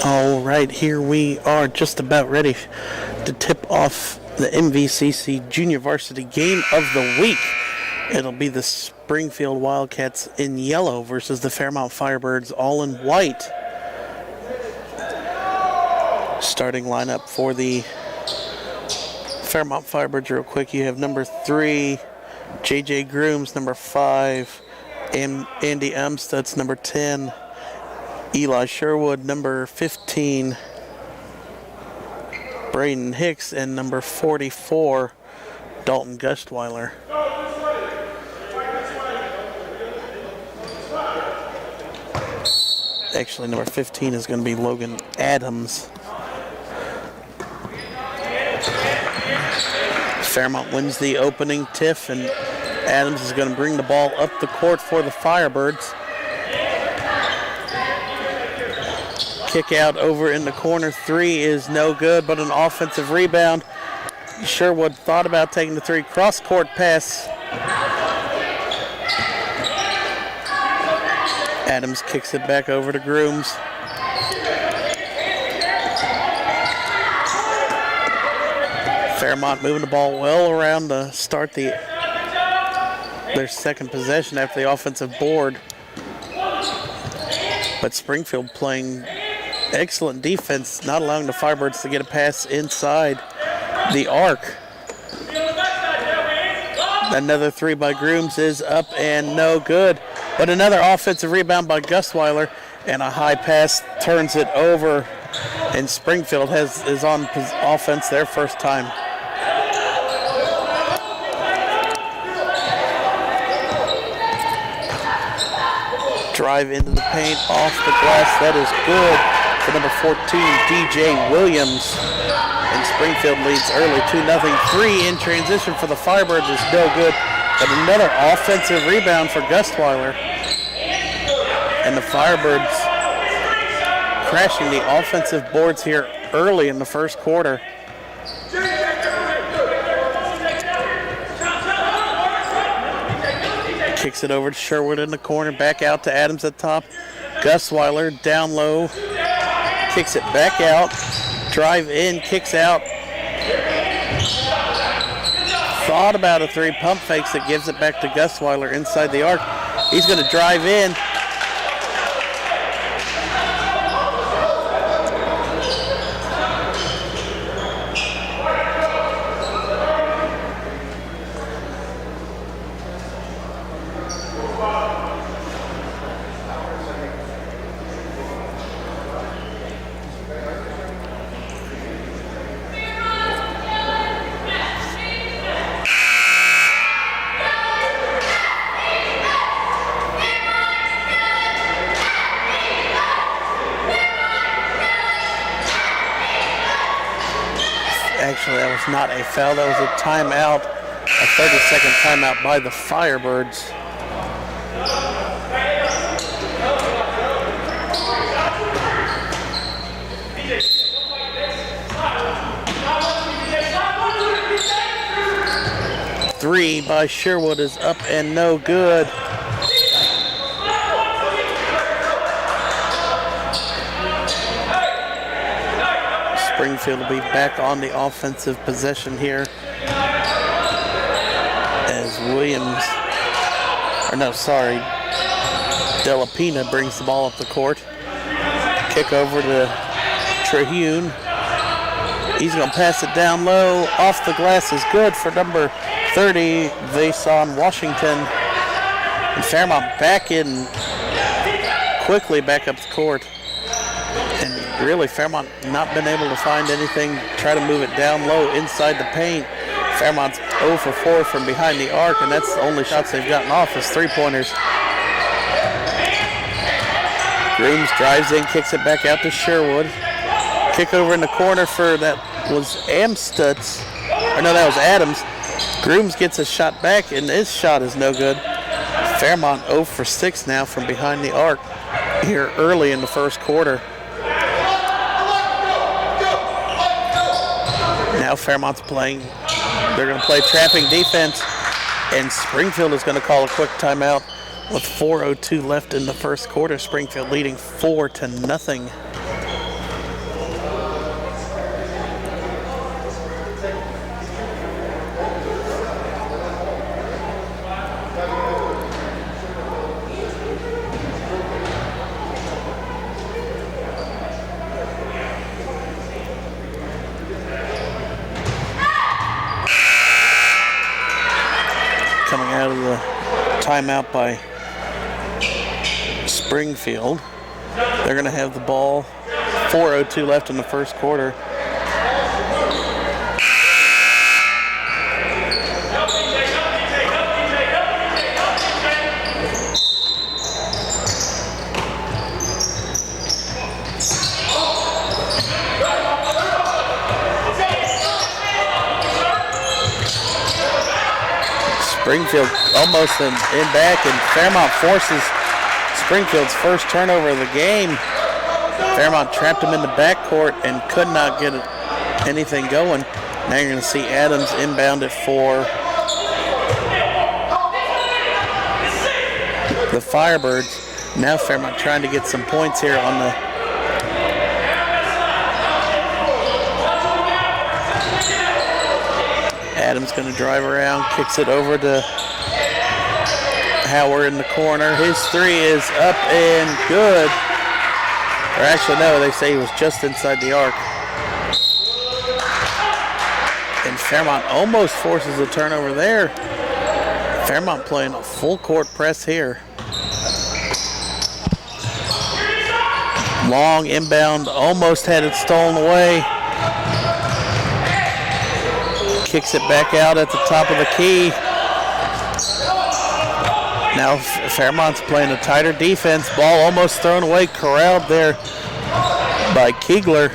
All right, here we are just about ready to tip off the MVCC Junior Varsity game of the week. It'll be the Springfield Wildcats in yellow versus the Fairmont Firebirds all in white. Starting lineup for the Fairmont Firebirds real quick. You have number 3, J.J. Grooms, number 5, Andy Amstutz, number 10, Eli Sherwood, number 15, Braden Hicks, and number 44, Dalton Gustweiler. Actually, number 15 is going to be Logan Adams. Fairmont wins the opening tiff, and Adams is going to bring the ball up the court for the Firebirds. Kick out over in the corner. 3 is no good, but an offensive rebound. Sherwood thought about taking the 3. Cross-court pass. Adams kicks it back over to Grooms. Fairmont moving the ball well around to start their second possession after the offensive board. But Springfield playing excellent defense, not allowing the Firebirds to get a pass inside the arc. Another 3 by Grooms is up and no good. But another offensive rebound by Gustweiler, and a high pass turns it over. And Springfield is on offense their first time. Drive into the paint, off the glass. That is good for number 14, DJ Williams. And Springfield leads early 2-0. 3 in transition for the Firebirds is no good. But another offensive rebound for Gustweiler. And the Firebirds crashing the offensive boards here early in the first quarter. Kicks it over to Sherwood in the corner, back out to Adams at top. Gustweiler down low, kicks it back out, drive in, kicks out. Thought about a 3, pump fakes it, gives it back to Gustweiler inside the arc. He's going to drive in. Actually, that was not a foul. That was a timeout, a 30-second timeout by the Firebirds. Three by Sherwood is up and no good. Springfield will be back on the offensive possession here as Delapina brings the ball up the court. Kick over to Trehune. He's going to pass it down low. Off the glass is good for number 30, Vason Washington. And Fairmont back in quickly back up the court. And really, Fairmont not been able to find anything, try to move it down low inside the paint. Fairmont's 0 for 4 from behind the arc, and that's the only shots they've gotten off is 3-pointers. Grooms drives in, kicks it back out to Sherwood. Kick over in the corner for that was Amstutz. Or no, that was Adams. Grooms gets a shot back, and his shot is no good. Fairmont 0 for 6 now from behind the arc here early in the first quarter. Now Fairmont's playing. They're going to play trapping defense, and Springfield is going to call a quick timeout with 4:02 left in the first quarter. Springfield leading 4-0. Coming out of the timeout by Springfield. They're going to have the ball. 4:02 left in the first quarter. Springfield almost in back, and Fairmont forces Springfield's first turnover of the game. Fairmont trapped him in the backcourt and could not get anything going. Now you're going to see Adams inbound it for the Firebirds. Now Fairmont trying to get some points here on the Adams going to drive around, kicks it over to Howard in the corner. His three is up and good. Or actually, no, they say he was just inside the arc. And Fairmont almost forces a turnover there. Fairmont playing a full court press here. Long inbound, almost had it stolen away. Kicks it back out at the top of the key. Now Fairmont's playing a tighter defense. Ball almost thrown away, corralled there by Kegler.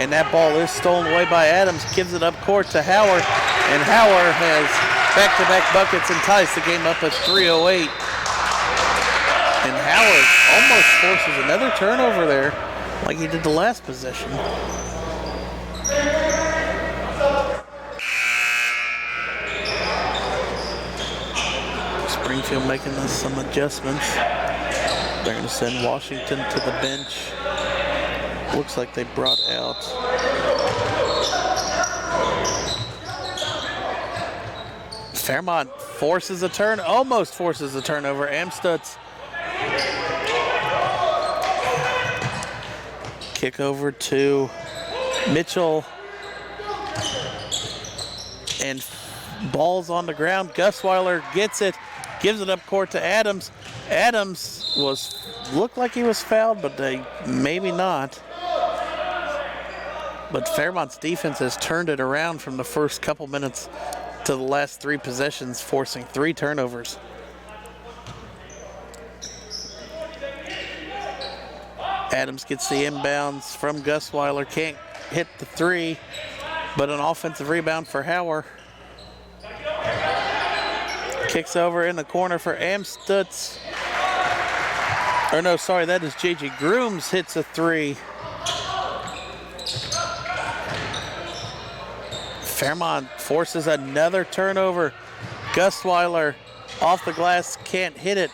And that ball is stolen away by Adams. Gives it up court to Howard. And Howard has back-to-back buckets and ties the game up at 3:08. And Howard almost forces another turnover there like he did the last possession. Springfield making some adjustments. They're going to send Washington to the bench. Looks like they brought out Fairmont forces a turn, almost forces a turnover. Amstutz kick over to Mitchell, and ball's on the ground. Gusweiler gets it, gives it up court to Adams. Adams looked like he was fouled, but maybe not. But Fairmont's defense has turned it around from the first couple minutes to the last three possessions, forcing 3 turnovers. Adams gets the inbounds from Gusweiler, can't hit the 3, but an offensive rebound for Hauer. Kicks over in the corner for Amstutz. Or no, sorry, that is J.J. Grooms hits a 3. Fairmont forces another turnover. Gusweiler off the glass, can't hit it.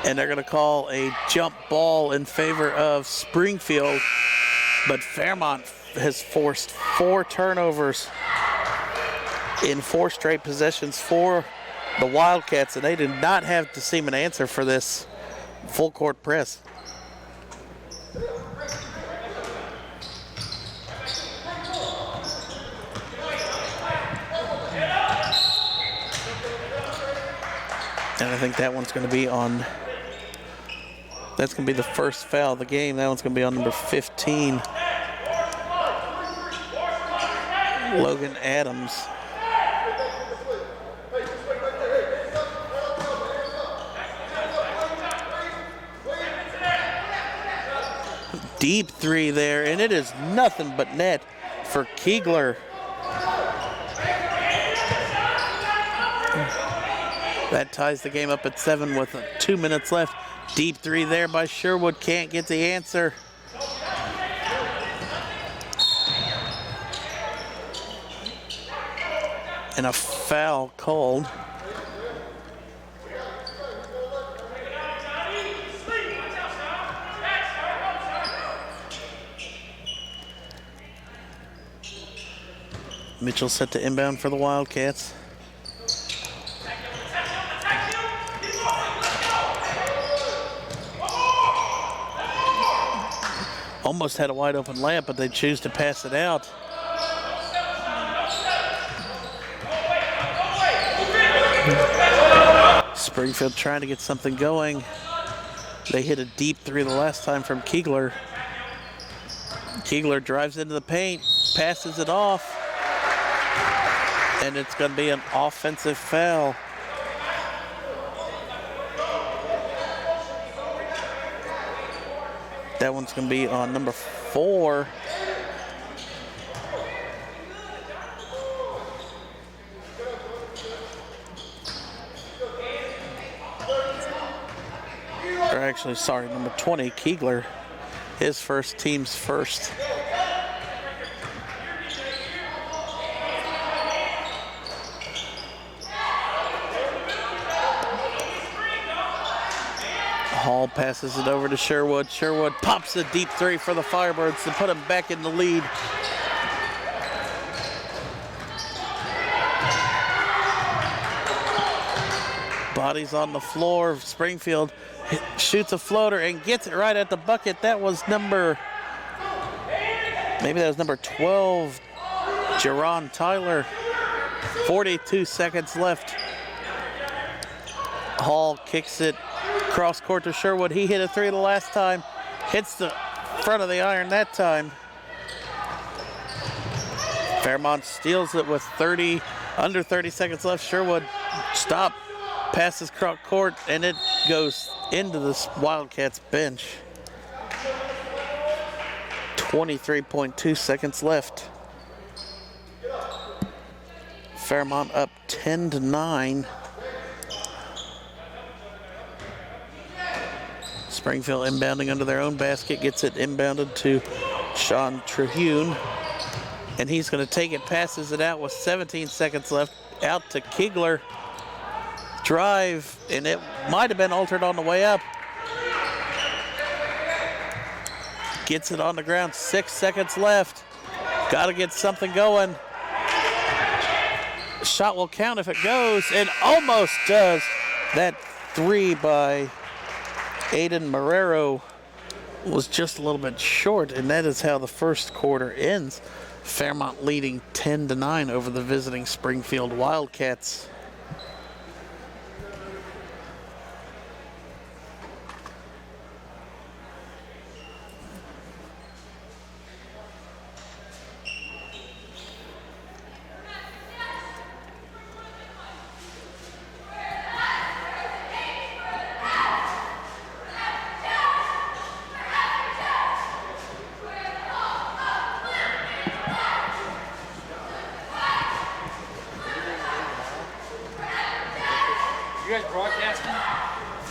And they're going to call a jump ball in favor of Springfield. But Fairmont has forced 4 turnovers in 4 straight possessions for the Wildcats, and they did not have to seem an answer for this full court press. And I think that one's going to be on, that's going to be the first foul of the game. That one's going to be on number 15, Logan Adams. deep three there, and it is nothing but net for Kegler. That ties the game up at 7 with 2 minutes left. Deep three there by Sherwood, can't get the answer. And a foul called. Mitchell set to inbound for the Wildcats. Almost had a wide open layup, but they choose to pass it out. Springfield trying to get something going. They hit a deep three the last time from Kegler. Kegler drives into the paint, passes it off, and it's going to be an offensive foul. That one's going to be on number 4. Or actually, sorry, number 20, Kegler. His first, team's first. Hall passes it over to Sherwood. Sherwood pops a deep three for the Firebirds to put them back in the lead. Bodies on the floor. Springfield shoots a floater and gets it right at the bucket. That was number 12, Jerron Tyler. 42 seconds left. Hall kicks it cross court to Sherwood. He hit a three the last time. Hits the front of the iron that time. Fairmont steals it with under 30 seconds left. Sherwood stop, passes cross court, and it goes into the Wildcats bench. 23.2 seconds left. Fairmont up 10-9. Springfield inbounding under their own basket, gets it inbounded to Sean Trehune. And he's going to take it, passes it out with 17 seconds left, out to Kegler. Drive, and it might have been altered on the way up. Gets it on the ground, 6 seconds left. Got to get something going. Shot will count if it goes. It almost does. That three by Aiden Marrero was just a little bit short, and that is how the first quarter ends. Fairmont leading 10-9 over the visiting Springfield Wildcats.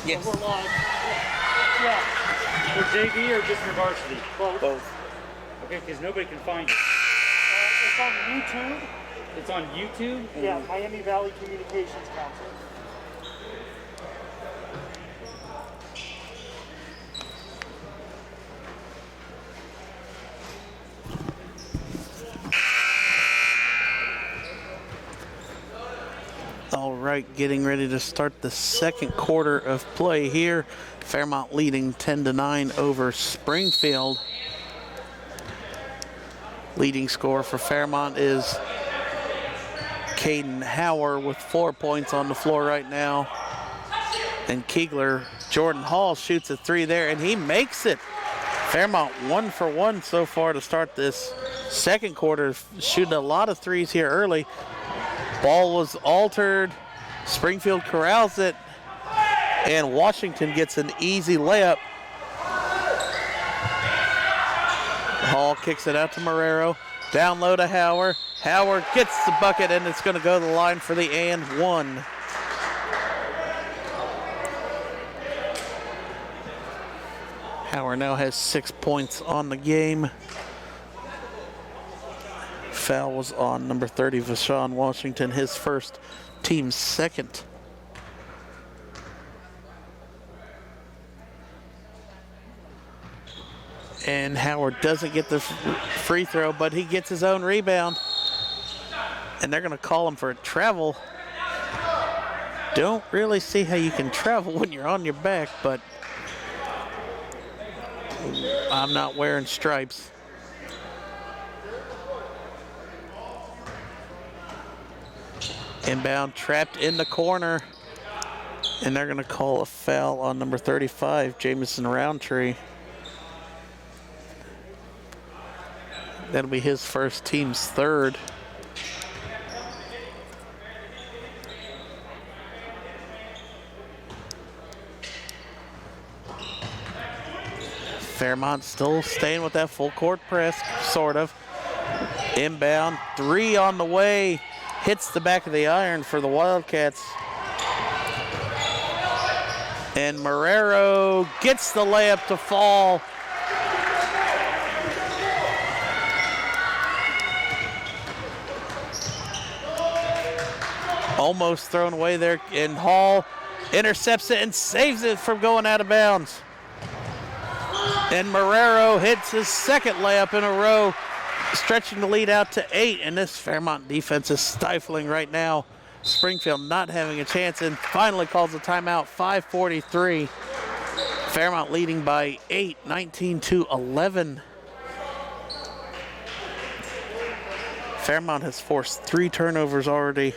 Yes. We're live. Yeah. For JV or Junior Varsity? Both. Okay, because nobody can find it. It's on YouTube. It's on YouTube? Yeah, Miami Valley Communications Council. All right, getting ready to start the second quarter of play here. Fairmont leading 10-9 over Springfield. Leading scorer for Fairmont is Caden Hauer with 4 points on the floor right now. And Kegler, Jordan Hall shoots a three there, and he makes it. Fairmont 1 for 1 so far to start this second quarter, shooting a lot of threes here early. Ball was altered. Springfield corrals it, and Washington gets an easy layup. Hall kicks it out to Marrero. Down low to Howard. Howard gets the bucket, and it's going to go to the line for the and one. Howard now has 6 points on the game. Foul was on number 30, Vashawn Washington, his first, team's second. And Howard doesn't get the free throw, but he gets his own rebound. And they're going to call him for a travel. Don't really see how you can travel when you're on your back, but I'm not wearing stripes. Inbound, trapped in the corner. And they're going to call a foul on number 35, Jamison Roundtree. That'll be his first, team's third. Fairmont still staying with that full court press, sort of. Inbound, three on the way. Hits the back of the iron for the Wildcats. And Marrero gets the layup to fall. Almost thrown away there, and Hall intercepts it and saves it from going out of bounds. And Marrero hits his second layup in a row, stretching the lead out to 8, and this Fairmont defense is stifling right now. Springfield not having a chance, and finally calls a timeout, 5:43. Fairmont leading by 8, 19-11. Fairmont has forced 3 turnovers already.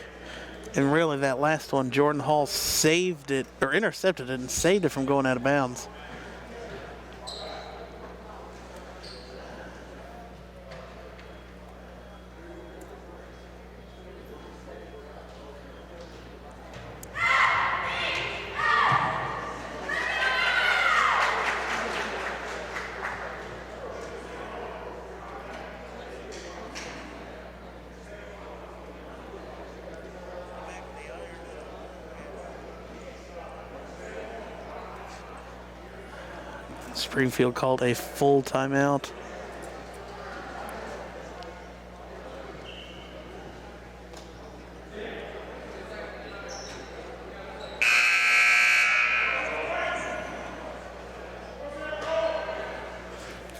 And really, that last one, Jordan Hall saved it, or intercepted it and saved it from going out of bounds. Springfield called a full timeout.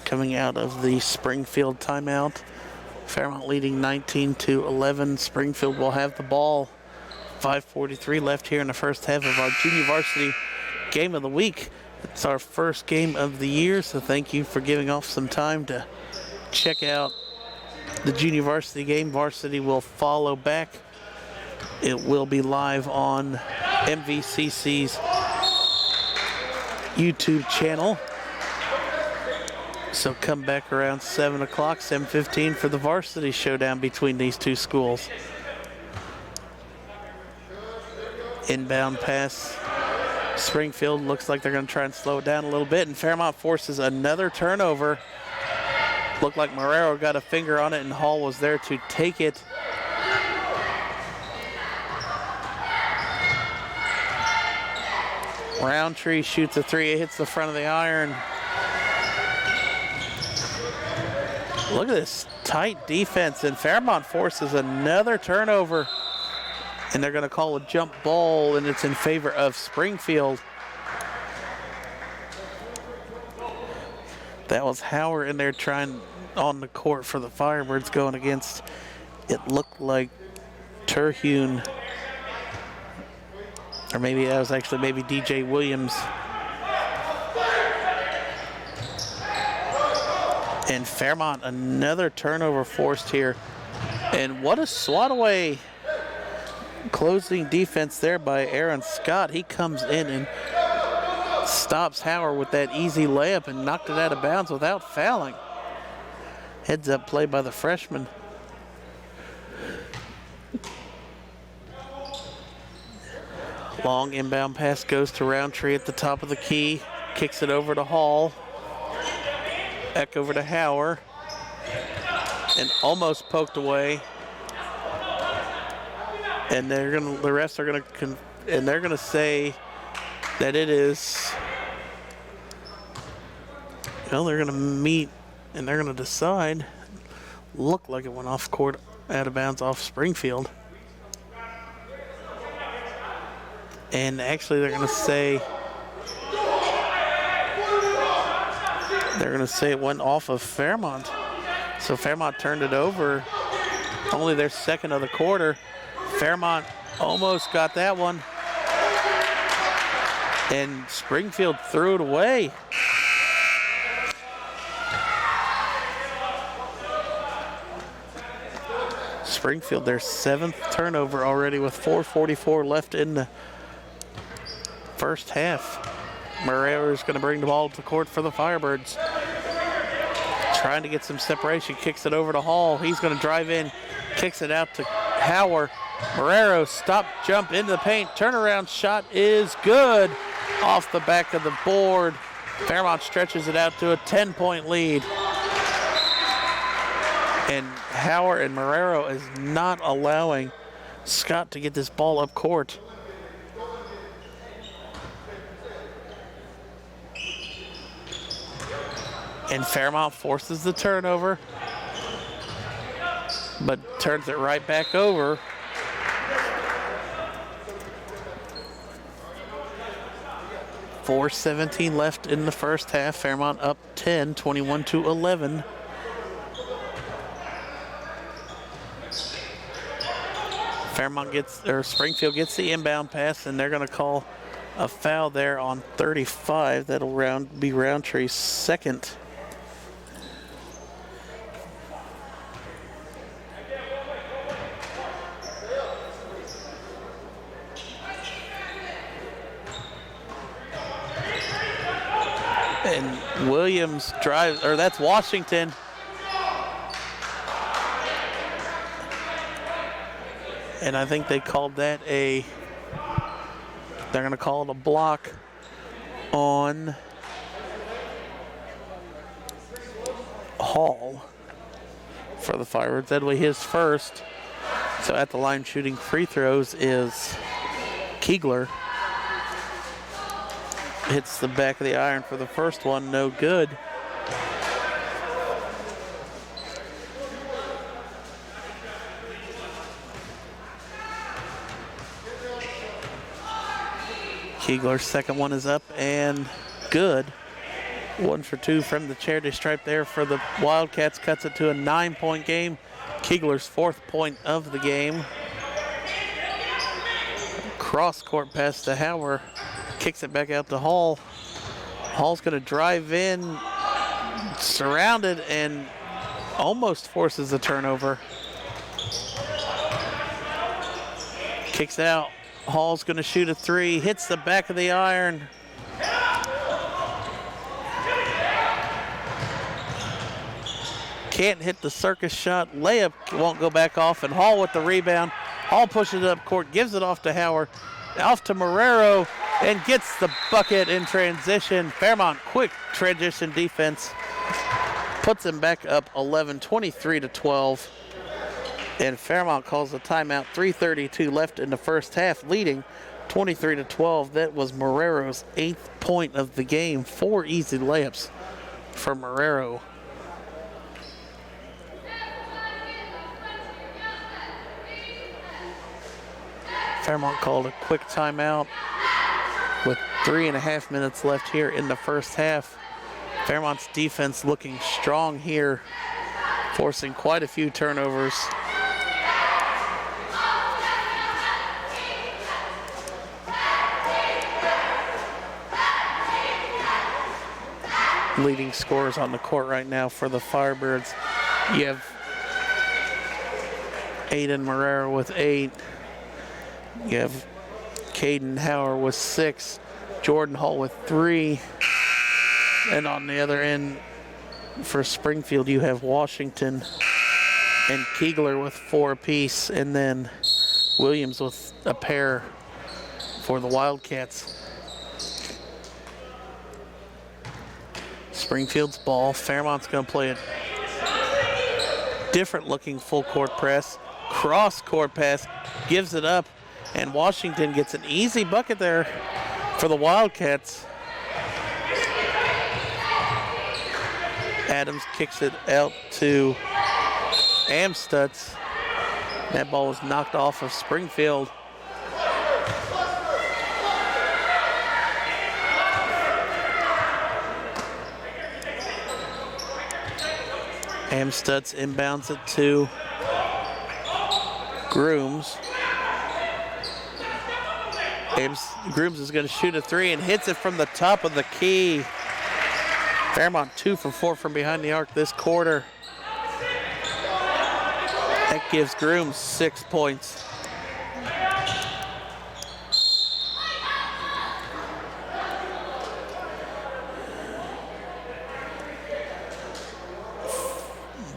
Coming out of the Springfield timeout, Fairmont leading 19-11. Springfield will have the ball. 5:43 left here in the first half of our Junior Varsity Game of the Week. It's our first game of the year, so thank you for giving off some time to check out the Junior Varsity game. Varsity will follow back. It will be live on MVCC's YouTube channel. So come back around 7 o'clock, 7:15 for the varsity showdown between these two schools. Inbound pass. Springfield looks like they're going to try and slow it down a little bit, and Fairmont forces another turnover. Looked like Marrero got a finger on it, and Hall was there to take it. Roundtree shoots a 3, it hits the front of the iron. Look at this tight defense, and Fairmont forces another turnover. And they're going to call a jump ball, and it's in favor of Springfield. That was Howard in there trying on the court for the Firebirds going against, it looked like Terhune. Or maybe that was actually maybe DJ Williams. And Fairmont, another turnover forced here. And what a swat away. Closing defense there by Aaron Scott. He comes in and stops Howard with that easy layup and knocked it out of bounds without fouling. Heads up play by the freshman. Long inbound pass goes to Roundtree at the top of the key. Kicks it over to Hall. Back over to Howard. and almost poked away. And the refs are gonna say that it is. Well, they're gonna meet and they're gonna decide. Looked like it went off court, out of bounds off Springfield. And actually, they're gonna say it went off of Fairmont. So Fairmont turned it over. Only their second of the quarter. Fairmont almost got that one. And Springfield threw it away. Springfield, their 7th turnover already with 4:44 left in the first half. Marrero is going to bring the ball to the court for the Firebirds. Trying to get some separation, kicks it over to Hall. He's going to drive in, kicks it out to Hauer. Marrero, stop, jump into the paint. Turnaround shot is good. Off the back of the board. Fairmont stretches it out to a 10-point lead. And Hauer and Marrero is not allowing Scott to get this ball up court. And Fairmont forces the turnover, but turns it right back over. .4:17 left in the first half. Fairmont up 10, 21-11. Springfield gets the inbound pass, and they're going to call a foul there on 35. That'll be Roundtree's second. And Williams drives, or that's Washington. And I think they called that they're going to call it a block on Hall for the Firebirds. That'll be his first. So at the line shooting free throws is Keegler. Hits the back of the iron for the first one, no good. Keegler's second one is up and good. 1 for 2 from the charity stripe there for the Wildcats. Cuts it to a 9-point game. Keegler's 4th point of the game. Cross court pass to Hauer. Kicks it back out to Hall. Hall's going to drive in, surrounded, and almost forces a turnover. Kicks out. Hall's going to shoot a 3. Hits the back of the iron. Can't hit the circus shot. Layup won't go back off, and Hall with the rebound. Hall pushes it up court, gives it off to Hauer. Off to Marrero, and gets the bucket in transition. Fairmont, quick transition defense. Puts him back up 11, 23-12. And Fairmont calls a timeout. 3:32 left in the first half, leading 23-12. That was Marrero's 8th point of the game. 4 easy layups for Marrero. Fairmont called a quick timeout with 3.5 minutes left here in the first half. Fairmont's defense looking strong here, forcing quite a few turnovers. Leading scorers on the court right now for the Firebirds. You have Aiden Marrero with 8. You have Caden Hauer with 6. Jordan Hall with 3. And on the other end for Springfield, you have Washington and Keegler with 4 apiece. And then Williams with a pair for the Wildcats. Springfield's ball. Fairmont's going to play it different looking full court press. Cross court pass, gives it up, and Washington gets an easy bucket there for the Wildcats. Adams kicks it out to Amstutz. That ball was knocked off of Springfield. Amstutz inbounds it to Grooms. Grooms is going to shoot a three and hits it from the top of the key. Fairmont 2 for 4 from behind the arc this quarter. That gives Grooms 6 points.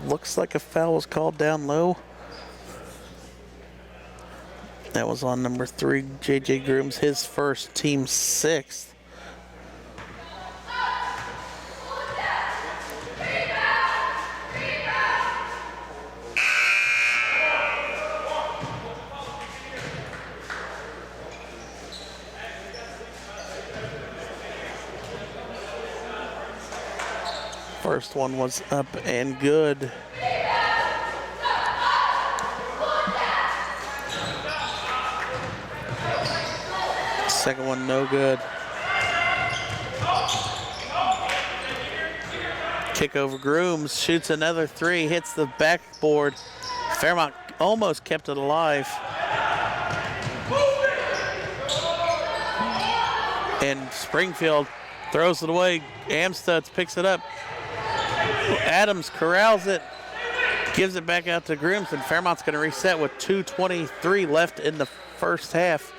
Looks like a foul was called down low. That was on number 3, J.J. Grooms, his first, team 6th. First one was up and good. Second one no good. Kick over Grooms, shoots another three, hits the backboard. Fairmont almost kept it alive. And Springfield throws it away. Amstutz picks it up. Adams corrals it, gives it back out to Grooms, and Fairmont's going to reset with 2:23 left in the first half.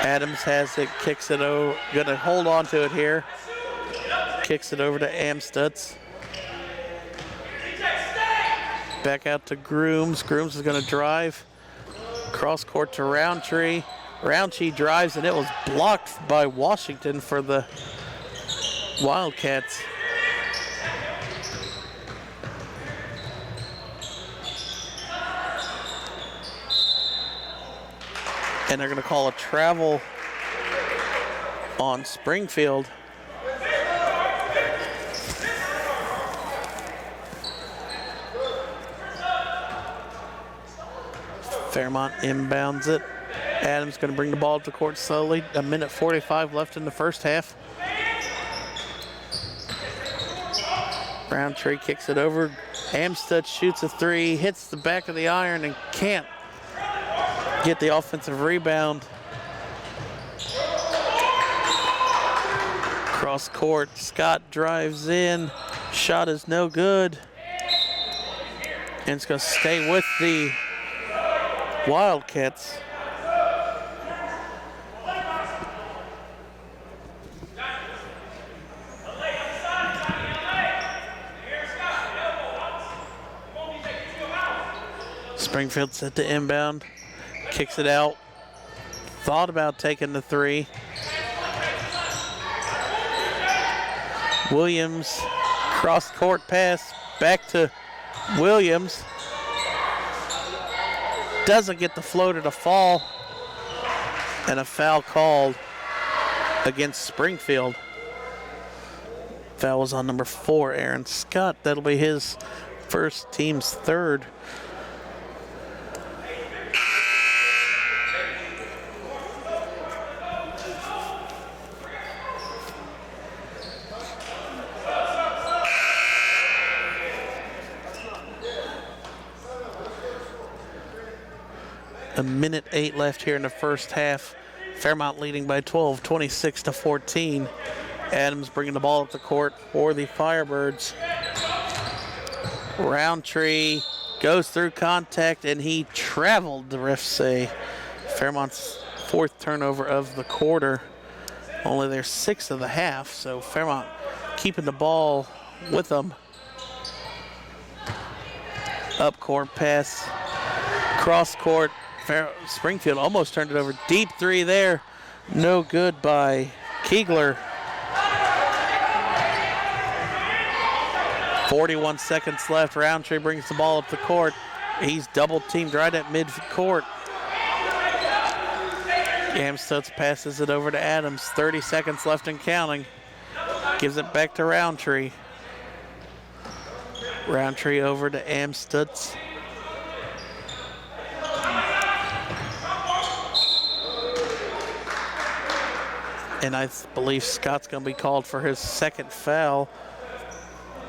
Adams has it, kicks it over, going to hold on to it here. Kicks it over to Amstutz. Back out to Grooms. Grooms is going to drive. Cross court to Roundtree. Roundtree drives, and it was blocked by Washington for the Wildcats. And they're going to call a travel on Springfield. Fairmont inbounds it. Adams going to bring the ball up the court slowly. 1:45 left in the first half. Roundtree kicks it over. Amstutz shoots a three, hits the back of the iron, and can't get the offensive rebound. Cross court, Scott drives in. Shot is no good. And it's going to stay with the Wildcats. Springfield set to inbound, kicks it out, thought about taking the three. Williams, cross court pass, back to Williams. Doesn't get the floater to fall, and a foul called against Springfield. Foul was on number 4, Aaron Scott. That'll be his first, team's third. A minute 8 left here in the first half. Fairmont leading by 12, 26-14. Adams bringing the ball up the court for the Firebirds. Roundtree goes through contact, and he traveled, the refs say. Fairmont's 4th turnover of the quarter. Only their 6th of the half, so Fairmont keeping the ball with them. Up court pass, cross court. Springfield almost turned it over. Deep three there. No good by Keegler. 41 seconds left. Roundtree brings the ball up the court. He's double teamed right at mid-court. Amstutz passes it over to Adams. 30 seconds left and counting. Gives it back to Roundtree. Roundtree over to Amstutz. And I believe Scott's going to be called for his second foul.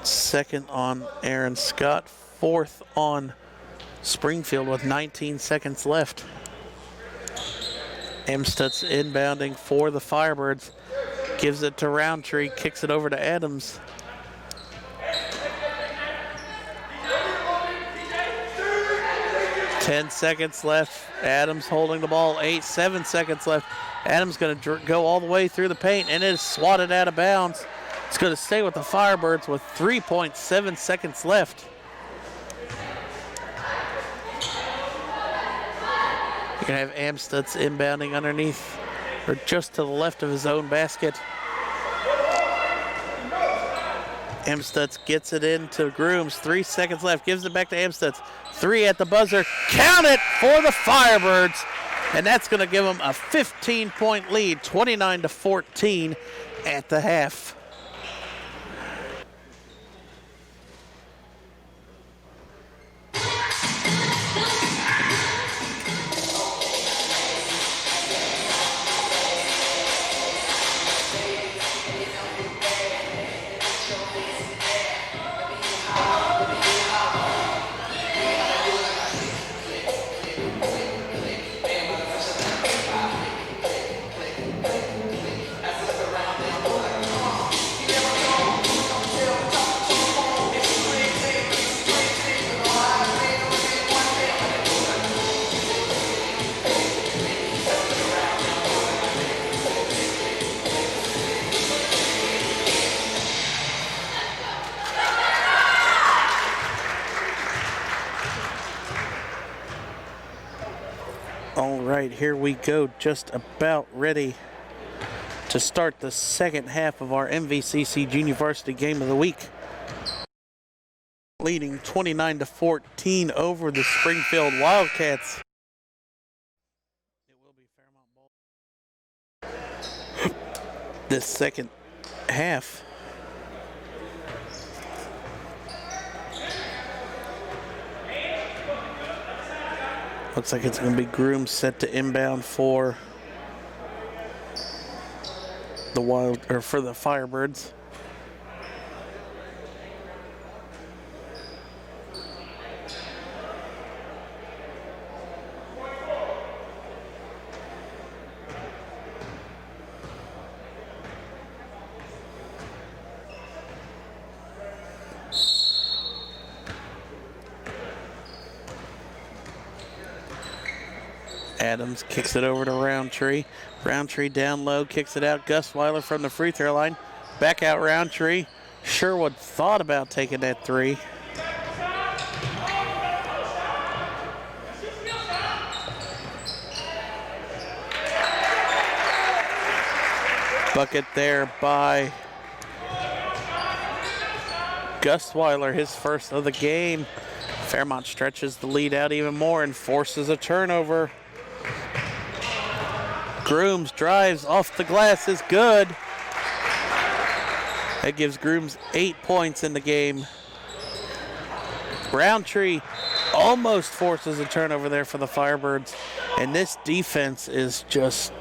Second on Aaron Scott. Fourth on Springfield with 19 seconds left. Amstutz inbounding for the Firebirds. Gives it to Roundtree. Kicks it over to Adams. Ten seconds left. Adams holding the ball. 7 seconds left. Adams going to go all the way through the paint, and it is swatted out of bounds. It's going to stay with the Firebirds with 3.7 seconds left. You're going to have Amstutz inbounding underneath, or just to the left of his own basket. Amstutz gets it into Grooms. 3 seconds left. Gives it back to Amstutz. 3 at the buzzer. Count it for the Firebirds. And that's going to give them a 15-point lead, 29-14 at the half. All right, here we go, just about ready to start the second half of our MVCC Junior Varsity Game of the Week. Leading 29-14 over the Springfield Wildcats. It will be Fairmont ball this second half. Looks like it's going to be Groom set to inbound for the Firebirds. Adams kicks it over to Roundtree. Roundtree down low, kicks it out. Gus Weiler from the free throw line. Back out Roundtree. Sherwood thought about taking that three. Bucket there by Gus Weiler, his first of the game. Fairmont stretches the lead out even more and forces a turnover. Grooms drives off the glass is good. That gives Grooms 8 points in the game. Roundtree almost forces a turnover there for the Firebirds. And this defense is just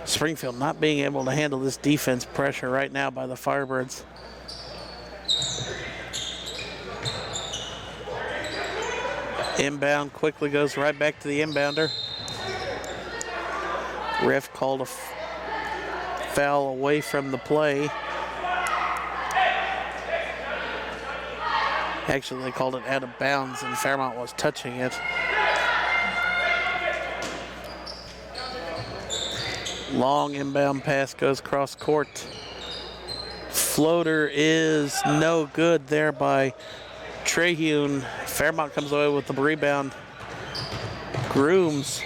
Springfield not being able to handle this defense pressure right now by the Firebirds. Inbound quickly goes right back to the inbounder. Ref called a foul away from the play. Actually, they called it out of bounds, and Fairmont was touching it. Long inbound pass goes cross court. Floater is no good there by Trehune. Fairmont comes away with the rebound. Grooms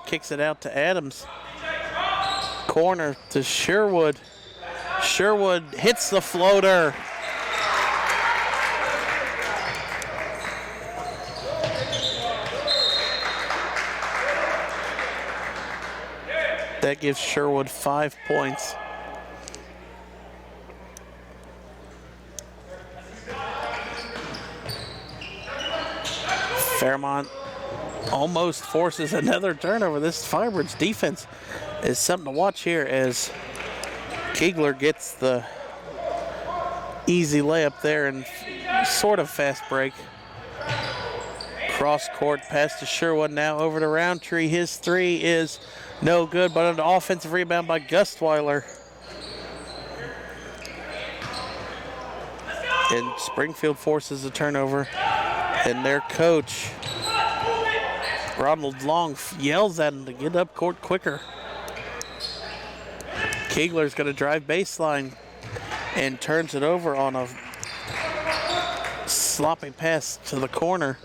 kicks it out to Adams. Corner to Sherwood. Sherwood hits the floater. That gives Sherwood 5 points. Fairmont almost forces another turnover. This Firebirds defense is something to watch here as Kegler gets the easy layup there and sort of fast break. Cross court pass to Sherwood, now over to Roundtree. His three is no good, but an offensive rebound by Gustweiler. And Springfield forces a turnover. And their coach, Ronald Long, yells at him to get up court quicker. Kegler's going to drive baseline and turns it over on a sloppy pass to the corner.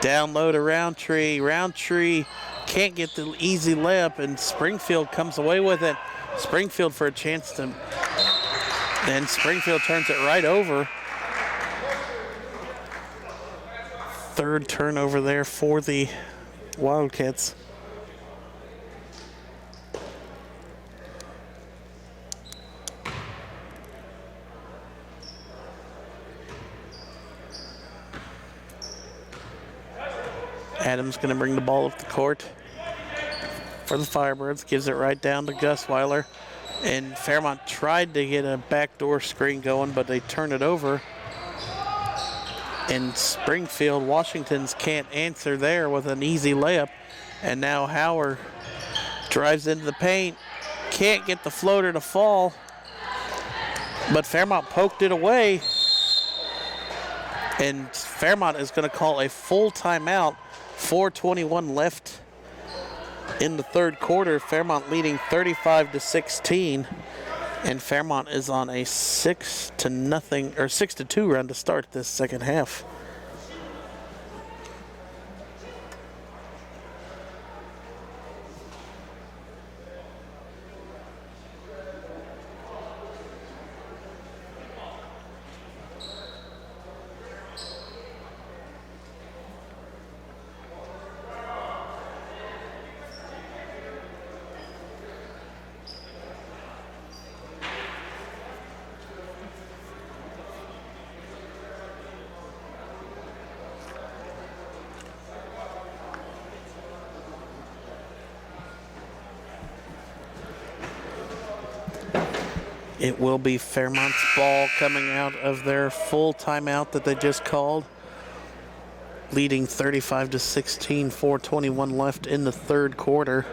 Down low to Roundtree. Roundtree can't get the easy layup, and Springfield comes away with it. Springfield for a chance to, and Springfield turns it right over. Third turnover there for the Wildcats. Adams going to bring the ball up the court for the Firebirds. Gives it right down to Gustweiler. And Fairmont tried to get a backdoor screen going, but they turn it over. And Springfield, Washington's can't answer there with an easy layup. And now Howard drives into the paint. Can't get the floater to fall. But Fairmont poked it away. And Fairmont is going to call a full timeout. 4:21 left in the third quarter. Fairmont leading 35-16. And Fairmont is on a 6-2 run to start this second half. It will be Fairmont's ball coming out of their full timeout that they just called. Leading 35-16, 4:21 left in the third quarter.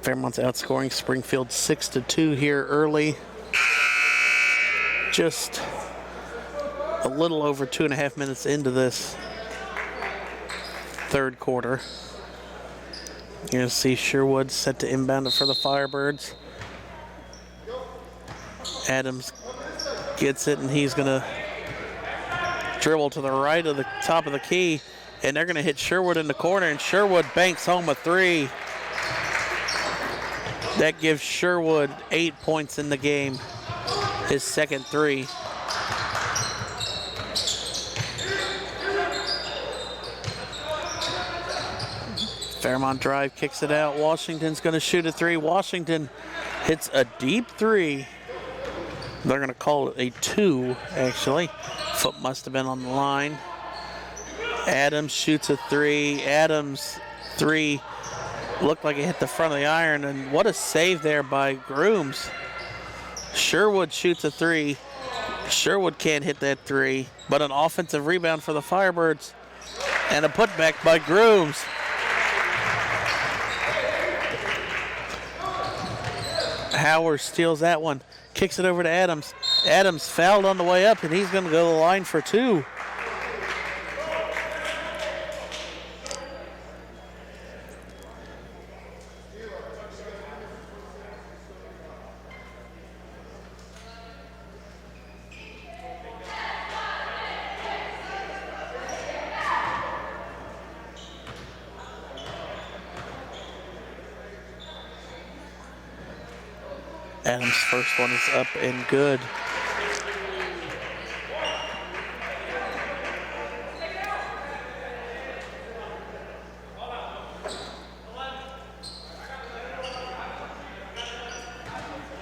Fairmont's outscoring Springfield 6-2 here early. Just a little over 2.5 minutes into this third quarter. You're going to see Sherwood set to inbound it for the Firebirds. Adams gets it, and he's going to dribble to the right of the top of the key, and they're going to hit Sherwood in the corner, and Sherwood banks home a three. That gives Sherwood 8 points in the game, his second three. Fairmont drive, kicks it out. Washington's going to shoot a three. Washington hits a deep three. They're going to call it a 2, actually. Foot must have been on the line. Adams shoots a 3. Adams' 3 looked like it hit the front of the iron, and what a save there by Grooms. Sherwood shoots a 3. Sherwood can't hit that 3, but an offensive rebound for the Firebirds, and a putback by Grooms. Howard steals that one. Kicks it over to Adams. Adams fouled on the way up, and he's going to go to the line for 2. Adams' first one is up and good.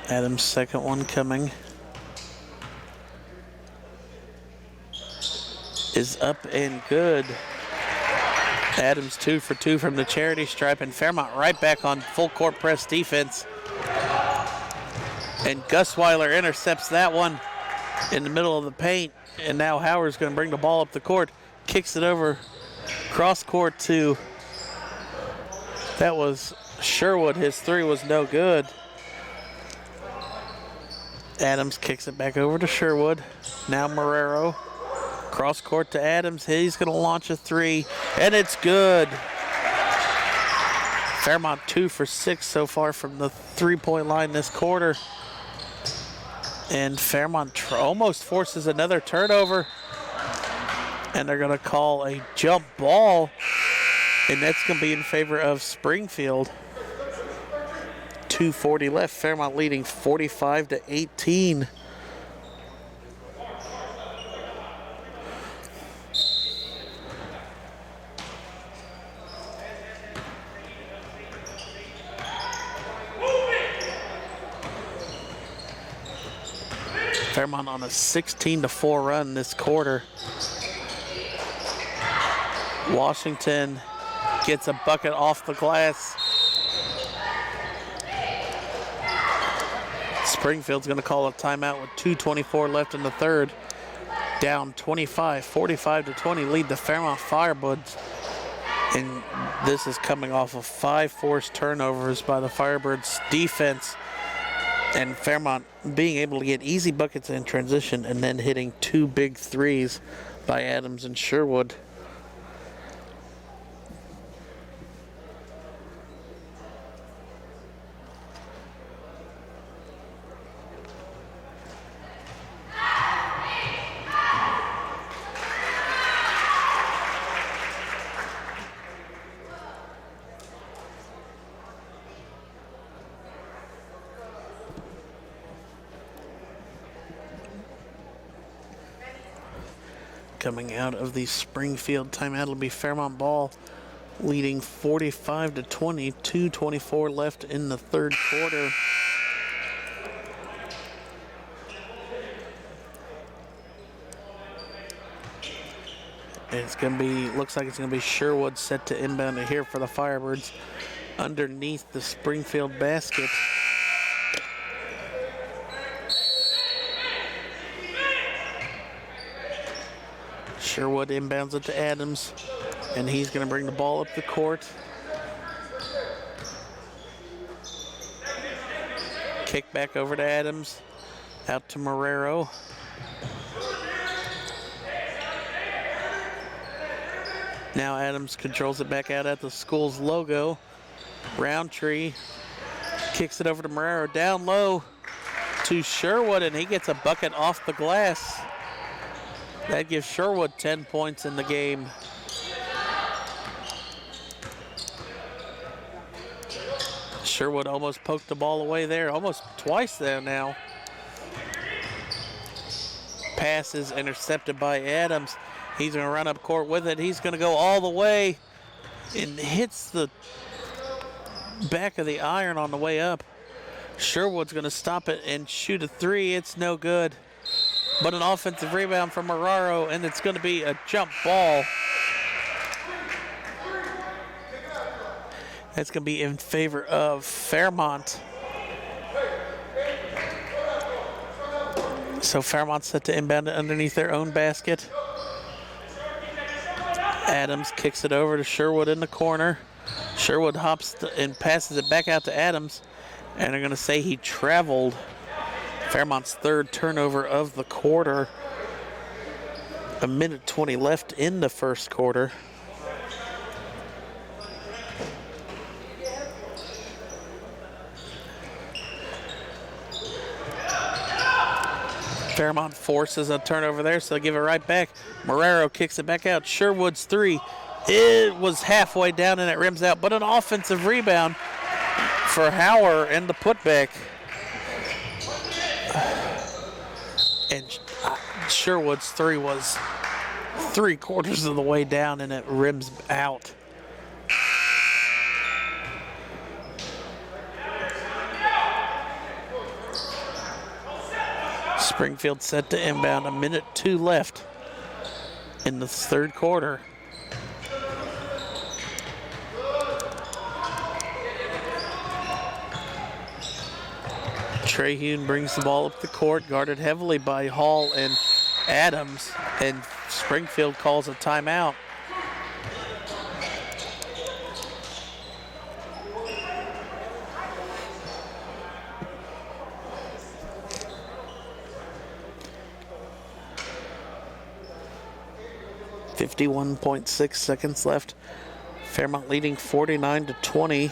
Adams' second one coming. Is up and good. Adams 2 for 2 from the charity stripe, and Fairmont right back on full court press defense. And Gusweiler intercepts that one in the middle of the paint, and now Howard's going to bring the ball up the court, kicks it over cross court to, that was Sherwood. His three was no good. Adams kicks it back over to Sherwood. Now Marrero. Cross court to Adams. He's going to launch a three, and it's good. Fairmont 2 for 6 so far from the three-point line this quarter. And Fairmont almost forces another turnover. And they're going to call a jump ball, and that's going to be in favor of Springfield. 2:40 left. Fairmont leading 45-18. Fairmont on a 16-4 run this quarter. Washington gets a bucket off the glass. Springfield's going to call a timeout with 2:24 left in the third. Down 25, 45-20, lead the Fairmont Firebirds. And this is coming off of 5 forced turnovers by the Firebirds defense. And Fairmont being able to get easy buckets in transition and then hitting 2 big threes by Adams and Sherwood. Coming out of the Springfield timeout, it'll be Fairmont ball, leading 45-20, 2:24 left in the third quarter. And it's going to be, looks like it's going to be Sherwood set to inbound it here for the Firebirds underneath the Springfield basket. Sherwood inbounds it to Adams, and he's going to bring the ball up the court. Kick back over to Adams, out to Marrero. Now Adams controls it back out at the school's logo. Roundtree kicks it over to Marrero, down low to Sherwood, and he gets a bucket off the glass. That gives Sherwood 10 points in the game. Sherwood almost poked the ball away there, almost twice there now. Pass is intercepted by Adams. He's going to run up court with it. He's going to go all the way and hits the back of the iron on the way up. Sherwood's going to stop it and shoot a three. It's no good. But an offensive rebound from Marrero, and it's going to be a jump ball. That's going to be in favor of Fairmont. So Fairmont's set to inbound it underneath their own basket. Adams kicks it over to Sherwood in the corner. Sherwood hops and passes it back out to Adams, and they're going to say he traveled. Fairmont's third turnover of the quarter. 1:20 left in the first quarter. Fairmont forces a turnover there, so they give it right back. Marrero kicks it back out. Sherwood's three. It was halfway down and it rims out, but an offensive rebound for Hauer and the putback. And Sherwood's three was 3/4 of the way down and it rims out. Springfield set to inbound. 1:02 left in the third quarter. Trahune brings the ball up the court, guarded heavily by Hall and Adams, and Springfield calls a timeout. .6 seconds left. Fairmont leading 49-20.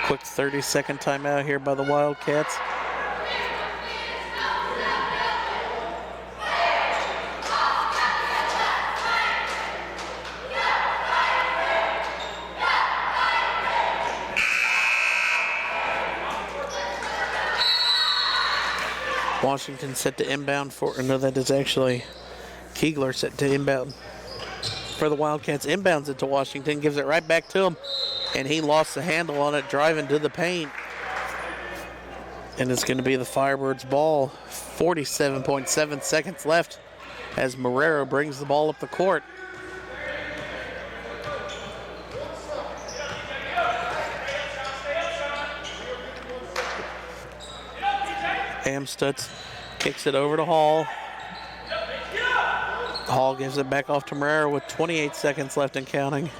Quick 30-second timeout here by the Wildcats. Washington set to inbound for, no, that is actually Keegler set to inbound for the Wildcats. Inbounds it to Washington, gives it right back to him, and he lost the handle on it, driving to the paint. And it's going to be the Firebirds' ball. 47.7 seconds left as Marrero brings the ball up the court. Amstutz kicks it over to Hall. Hall gives it back off to Marrero with 28 seconds left and counting.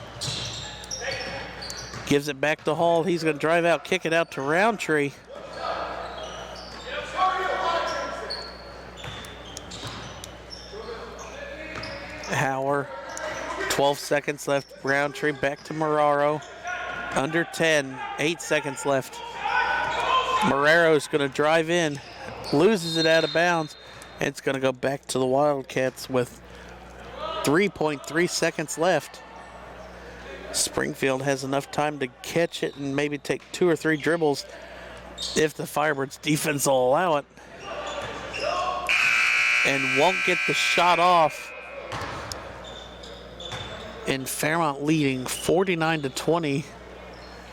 Gives it back to Hall. He's going to drive out, kick it out to Roundtree. Hauer, 12 seconds left. Roundtree back to Marrero. Under 10, 8 seconds left. Marrero's going to drive in, loses it out of bounds, and it's going to go back to the Wildcats with 3.3 seconds left. Springfield has enough time to catch it and maybe take 2 or 3 dribbles if the Firebirds defense will allow it. And won't get the shot off. And Fairmont leading 49-20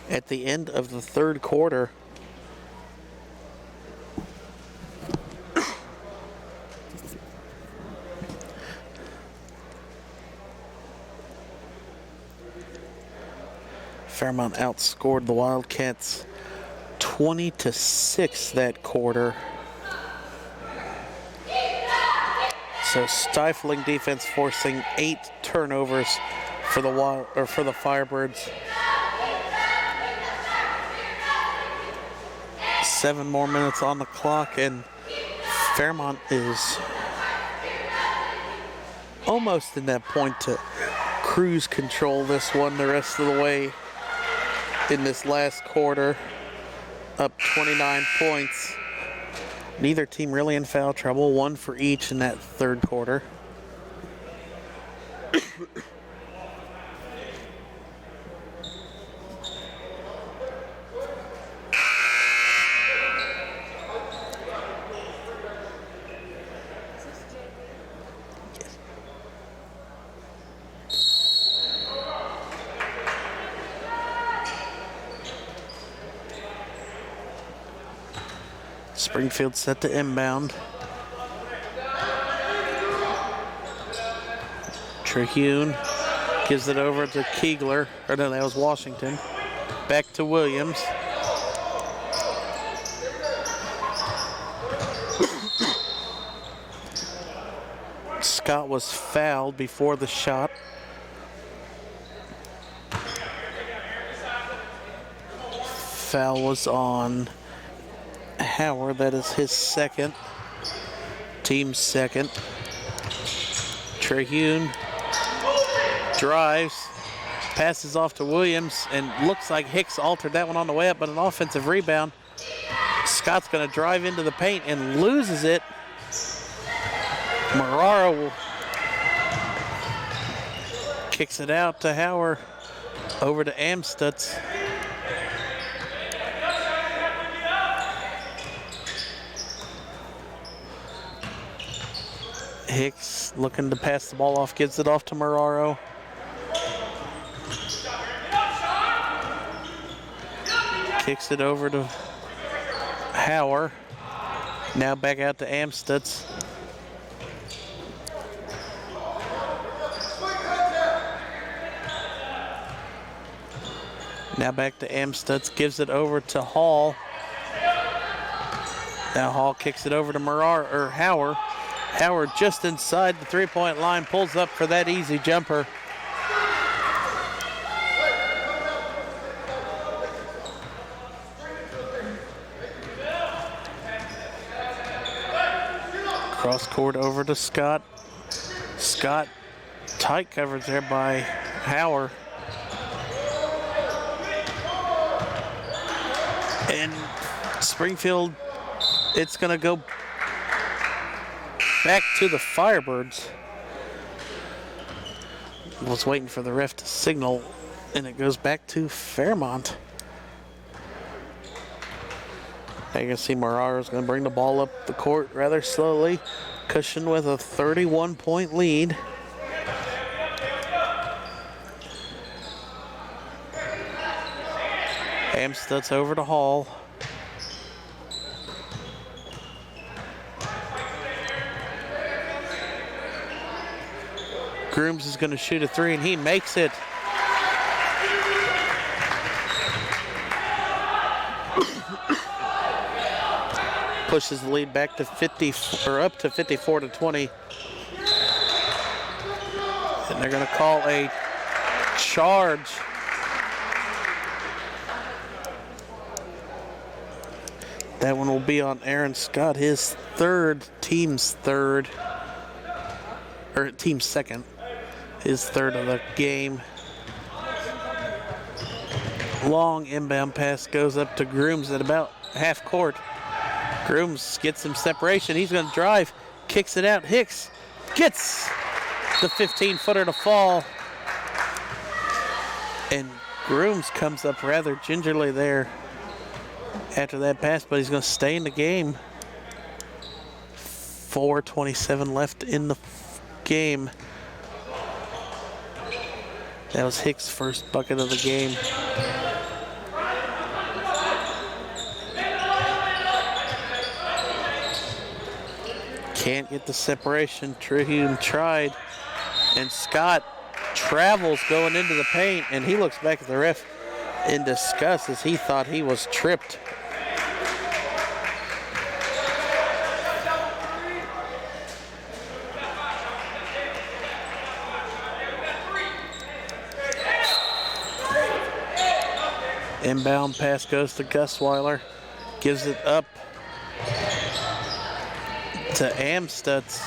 at the end of the third quarter. Fairmont outscored the Wildcats 20-6 that quarter. So stifling defense, forcing 8 turnovers for the Firebirds. 7 more minutes on the clock, and Fairmont is almost in that point to cruise control this one the rest of the way in this last quarter. Up 29 points. Neither team really in foul trouble, 1 for each in that third quarter. Springfield set to inbound. Trahune gives it over to Keegler. Or no, that was Washington. Back to Williams. Scott was fouled before the shot. Foul was on Howard. That is his second. Team second. Trahune drives, passes off to Williams, and looks like Hicks altered that one on the way up, but an offensive rebound. Scott's going to drive into the paint and loses it. Marrero kicks it out to Howard, over to Amstutz. Hicks looking to pass the ball off, gives it off to Marrero. Kicks it over to Hauer. Now back out to Amstutz. Now back to Amstutz, gives it over to Hall. Now Hall kicks it over to Hauer. Hauer just inside the three-point line, pulls up for that easy jumper. Cross court over to Scott. Scott, tight coverage there by Hauer. And Springfield, it's going to go back to the Firebirds. Was waiting for the ref to signal, and it goes back to Fairmont. You can see Marara's going to bring the ball up the court rather slowly. Cushion with a 31-point lead. Amstutz over to Hall. Grooms is going to shoot a three, and he makes it. Pushes the lead back to 50, or up to 54-20. And they're going to call a charge. That one will be on Aaron Scott, his team's second, his third of the game. Long inbound pass goes up to Grooms at about half court. Grooms gets some separation. He's going to drive, kicks it out. Hicks gets the 15-footer to fall. And Grooms comes up rather gingerly there after that pass, but he's going to stay in the game. 4:27 left in the game. That was Hicks' first bucket of the game. Can't get the separation. Trehune tried, and Scott travels going into the paint, and he looks back at the ref in disgust as he thought he was tripped. Inbound pass goes to Gusweiler, gives it up to Amstutz.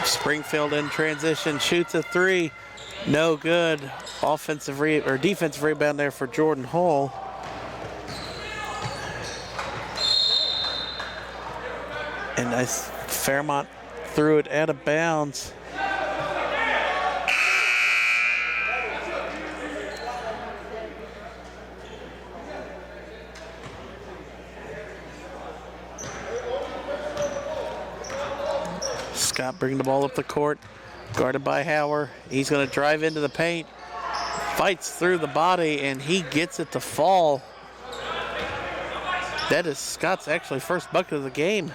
Springfield in transition, shoots a three, no good. Defensive rebound there for Jordan Hall. And Fairmont threw it out of bounds. Scott bringing the ball up the court, guarded by Hauer. He's going to drive into the paint, fights through the body, and he gets it to fall. That is Scott's actually first bucket of the game.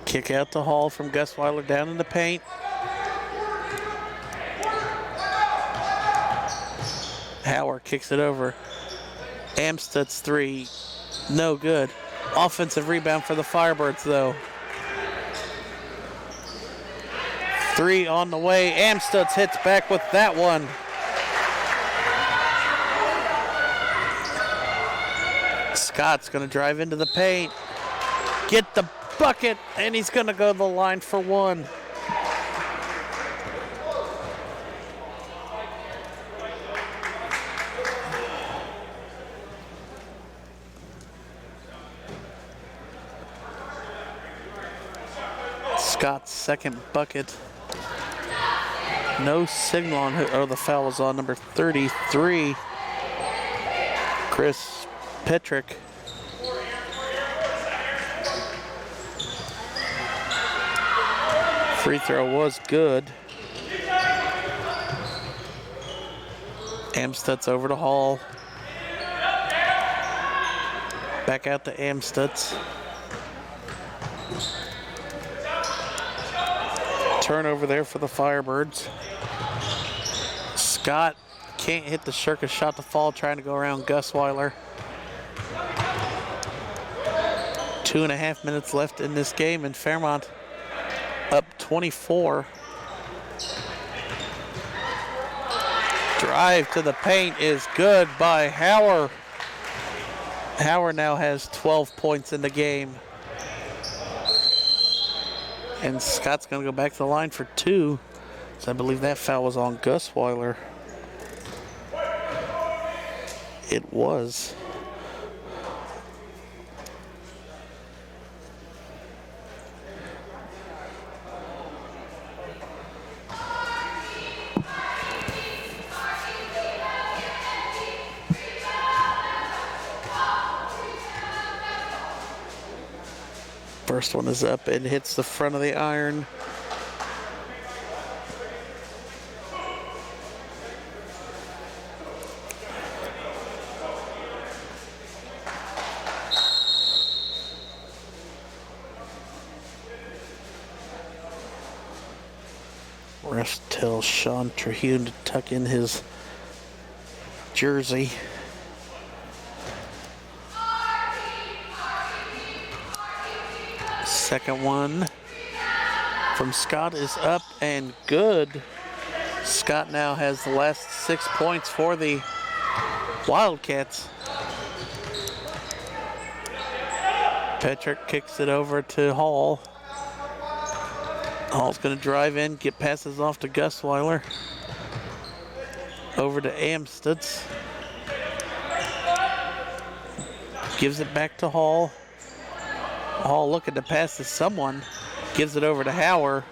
Kick out to Hall from Gusweiler down in the paint. Hauer kicks it over. Amstutz three, no good. Offensive rebound for the Firebirds though. Three on the way. Amstutz hits back with that one. Scott's going to drive into the paint, get the bucket, and he's going to go to the line for one. Scott's second bucket. No signal on who, the foul was on number 33, Chris Petrick. Free throw was good. Amstutz over to Hall. Back out to Amstutz. Turnover there for the Firebirds. Scott can't hit the circus shot to fall, trying to go around Gusweiler. 2.5 minutes left in this game, and Fairmont up 24. Drive to the paint is good by Hauer. Hauer now has 12 points in the game. And Scott's going to go back to the line for 2. So I believe that foul was on Gusweiler. It was. First one is up and hits the front of the iron. Ref tells Sean Terhune to tuck in his jersey. Second one from Scott is up and good. Scott now has the last 6 points for the Wildcats. Petrick kicks it over to Hall. Hall's going to drive in, get passes off to Gusweiler. Over to Amstutz. Gives it back to Hall. Hall looking to pass to someone. Gives it over to Hauer.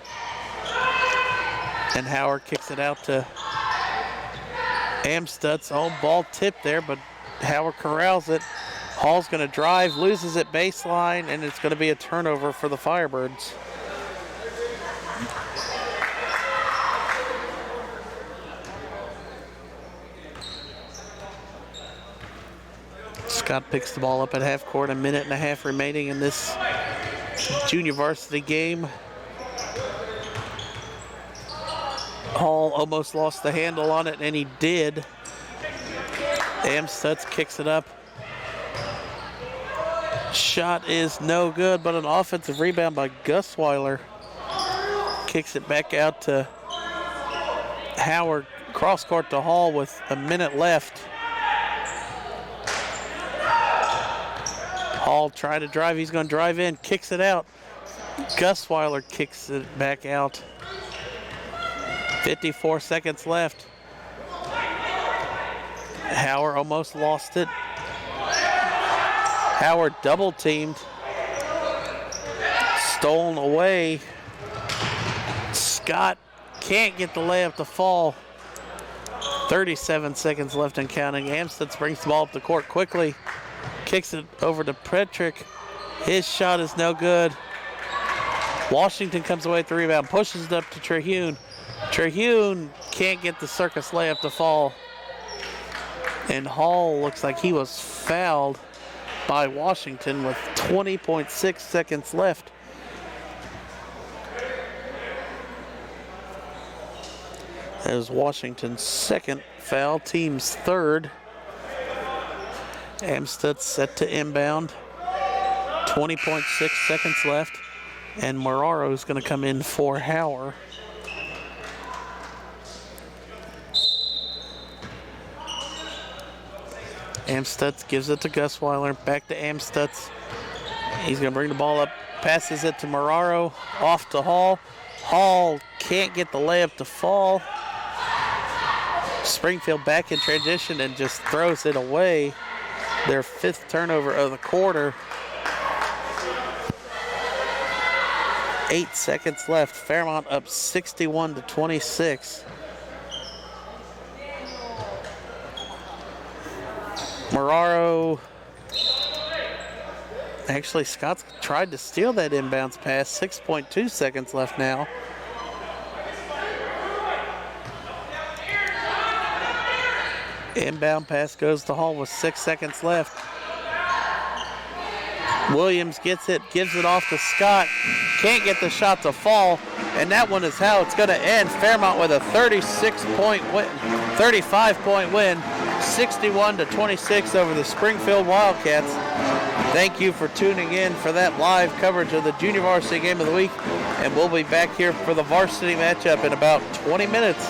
And Hauer kicks it out to Amstutz. Oh, ball tipped there, but Hauer corrals it. Hall's going to drive, loses it baseline, and it's going to be a turnover for the Firebirds. Scott picks the ball up at half court, 1.5 minutes remaining in this junior varsity game. Hall almost lost the handle on it, and he did. Amstutz kicks it up. Shot is no good, but an offensive rebound by Gusweiler. Kicks it back out to Howard. Cross court to Hall with 1 minute left. Hall trying to drive. He's going to drive in. Kicks it out. Gusweiler kicks it back out. 54 seconds left. Howard almost lost it. Howard double teamed. Stolen away. Scott can't get the layup to fall. 37 seconds left and counting. Amstutz brings the ball up the court quickly. Kicks it over to Petrick. His shot is no good. Washington comes away with the rebound, pushes it up to Terhune. Terhune can't get the circus layup to fall. And Hall looks like he was fouled by Washington with 20.6 seconds left. That is Washington's second foul, team's third. Amstutz set to inbound. 20.6 seconds left. And Moraro is going to come in for Hauer. Amstutz gives it to Gusweiler. Back to Amstutz. He's going to bring the ball up. Passes it to Moraro. Off to Hall. Hall can't get the layup to fall. Springfield back in transition and just throws it away. Their fifth turnover of the quarter. 8 seconds left. Fairmont up 61-26. Moraro. Actually, Scott's tried to steal that inbounds pass. 6.2 seconds left now. Inbound pass goes to Hall with 6 seconds left. Williams gets it, gives it off to Scott. Can't get the shot to fall, and that one is how it's going to end. Fairmont with a 35-point win, 61-26 over the Springfield Wildcats. Thank you for tuning in for that live coverage of the Junior Varsity Game of the Week, and we'll be back here for the varsity matchup in about 20 minutes.